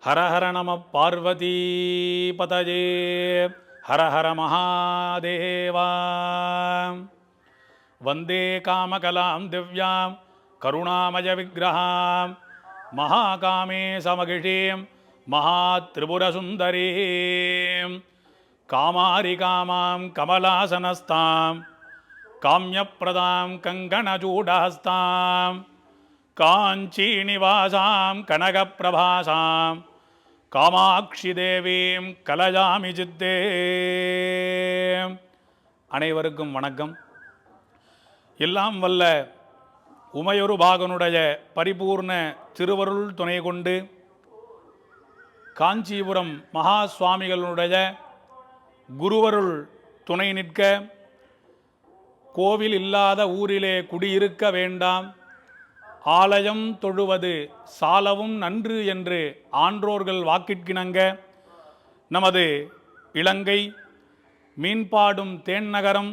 ஹர ஹர நம பார்வதி பதஜே ஹர ஹர மகாதேவா. வந்தே காமகலாம் திவ்யாம் கருணாமய விக்கிரகாம் மகாகாமே சமகிஷீம் மகாத்ரிபுரசுந்தரீம் காமாரிகாமாம் கமலாசனஸ்தாம் காம்யப்ரதாம் கங்கணச்சூடஹஸ்தாம் காஞ்சீநிவாசாம் கனகப்பிரபாசாம் காமாட்சி தேவீம் கலயாமி சித்தே. அனைவருக்கும் வணக்கம். எல்லாம் வல்ல உமையொரு பாகனுடைய பரிபூர்ண திருவருள் துணை கொண்டு காஞ்சிபுரம் மகா சுவாமிகளுடைய குருவருள் துணை நிற்க கோவில் இல்லாத ஊரிலே குடியிருக்க வேண்டாம், ஆலயம் தொழுவது சாலவும் நன்று என்று ஆன்றோர்கள் வாக்கிற்கிணங்க நமது இலங்கை மீன்பாடும் தேன்நகரம்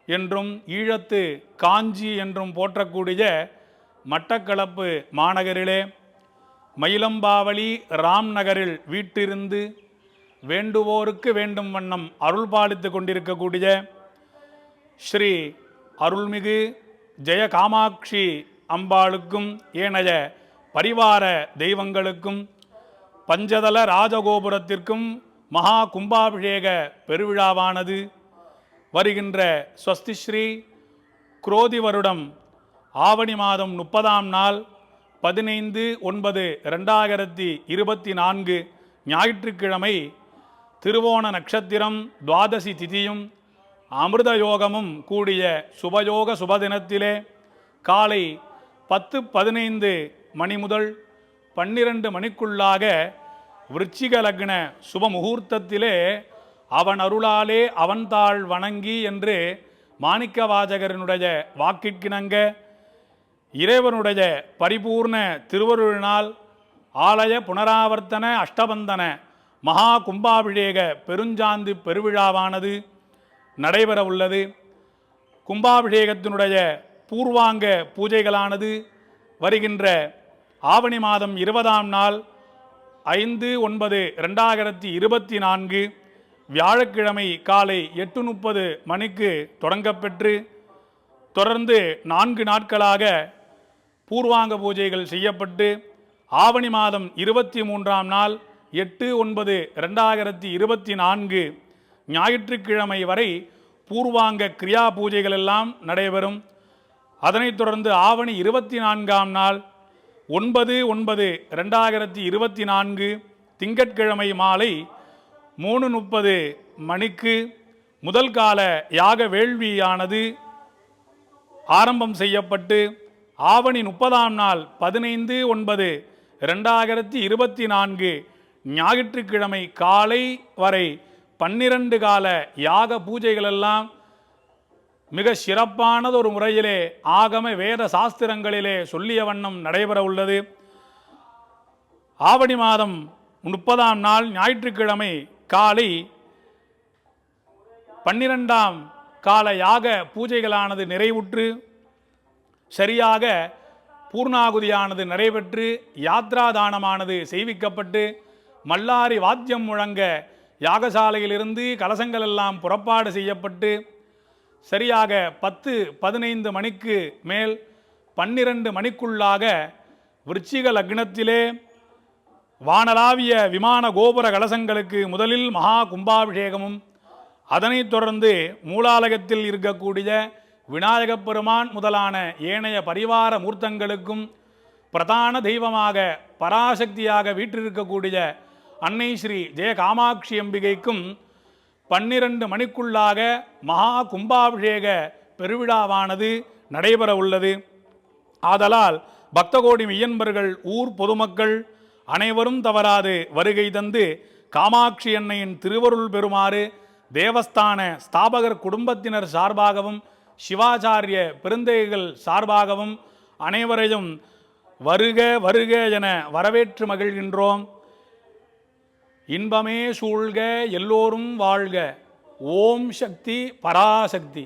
என்றும் ஈழத்து காஞ்சி என்றும் போற்றக்கூடிய மட்டக்களப்பு மாநகரிலே மயிலம்பாவளி ராம் நகரில் வீட்டிருந்து வேண்டுவோருக்கு வேண்டும் வண்ணம் அருள்பாலித்து கொண்டிருக்கக்கூடிய ஸ்ரீ அருள்மிகு ஜெய காமாட்சி அம்பாளுக்கும் ஏனைய பரிவார தெய்வங்களுக்கும் பஞ்சதல ராஜகோபுரத்திற்கும் மகா கும்பாபிஷேக பெருவிழாவானது வருகின்ற ஸ்வஸ்திஸ்ரீ குரோதி வருடம் ஆவணி மாதம் 30ஆம் நாள் 15/9/2024 ஞாயிற்றுக்கிழமை திருவோண நட்சத்திரம் துவாதசி திதியும் அமிர்த யோகமும் கூடிய சுபயோக சுபதினத்திலே காலை 10:15 மணி முதல் 12 மணிக்குள்ளாக விருச்சிக லக்ன சுப முகூர்த்தத்திலே அவன் அருளாலே அவன்தாள் வணங்கி என்று மாணிக்கவாசகரனுடைய வாக்கிற்கிணங்க இறைவனுடைய பரிபூர்ண திருவருளினால் ஆலய புனராவர்த்தன அஷ்டபந்தன மகா கும்பாபிஷேக பெருஞ்சாந்தி பெருவிழாவானது நடைபெற உள்ளது. கும்பாபிஷேகத்தினுடைய பூர்வாங்க பூஜைகளானது வருகின்ற ஆவணி மாதம் 20ஆம் நாள் 5/9/2024 வியாழக்கிழமை காலை 8:30 மணிக்கு தொடங்கப்பெற்று தொடர்ந்து 4 நாட்களாக பூர்வாங்க பூஜைகள் செய்யப்பட்டு ஆவணி மாதம் 23ஆம் நாள் 8/9/2024 ஞாயிற்றுக்கிழமை வரை பூர்வாங்க கிரியா பூஜைகள் எல்லாம் நடைபெறும். அதனைத் தொடர்ந்து ஆவணி 24ஆம் நாள் 9/9/2024 திங்கட்கிழமை மாலை 3:30 மணிக்கு முதல் கால யாக வேள்வியானது ஆரம்பம் செய்யப்பட்டு ஆவணி 30ஆம் நாள் 15/9/2024 ஞாயிற்றுக்கிழமை காலை வரை 12 கால யாக பூஜைகளெல்லாம் மிக சிறப்பானது ஒரு முறையிலே ஆகம வேத சாஸ்திரங்களிலே சொல்லிய வண்ணம் நடைபெற உள்ளது. ஆவணி மாதம் 30ஆம் நாள் ஞாயிற்றுக்கிழமை காலை 12ஆம் கால யாக பூஜைகளானது நிறைவுற்று சரியாக பூர்ணாகுதியானது நடைபெற்று யாத்ராதானமானது செய்விக்கப்பட்டு மல்லாரி வாத்தியம் முழங்க யாகசாலையிலிருந்து கலசங்கள் எல்லாம் புறப்பாடு செய்யப்பட்டு சரியாக 10:15 மணிக்கு மேல் 12 மணிக்குள்ளாக விருச்சிக லக்னத்திலே வானளாவிய விமான கோபுர கலசங்களுக்கு முதலில் மகா கும்பாபிஷேகமும் அதனைத் தொடர்ந்து மூலாலயத்தில் இருக்கக்கூடிய விநாயகப் பெருமான் முதலான ஏனைய பரிவார மூர்த்தங்களுக்கும் பிரதான தெய்வமாக பராசக்தியாக வீற்றிருக்கக்கூடிய அன்னை ஸ்ரீ ஜெய காமாட்சி அம்பிகைக்கும் 12 மணிக்குள்ளாக மகா கும்பாபிஷேக பெருவிழாவானது நடைபெற உள்ளது. ஆதலால் பக்தகோடி மெய்யன்பர்கள் ஊர் பொதுமக்கள் அனைவரும் தவறாது வருகை தந்து காமாட்சி அன்னையின் திருவருள் பெறுமாறு தேவஸ்தான ஸ்தாபகர் குடும்பத்தினர் சார்பாகவும் சிவாச்சாரிய பெருந்தகைகள் சார்பாகவும் அனைவரையும் வருக வருக என வரவேற்று மகிழ்கின்றோம். இன்பமே சூழ்க, எல்லோரும் வாழ்க. ஓம் சக்தி பராசக்தி.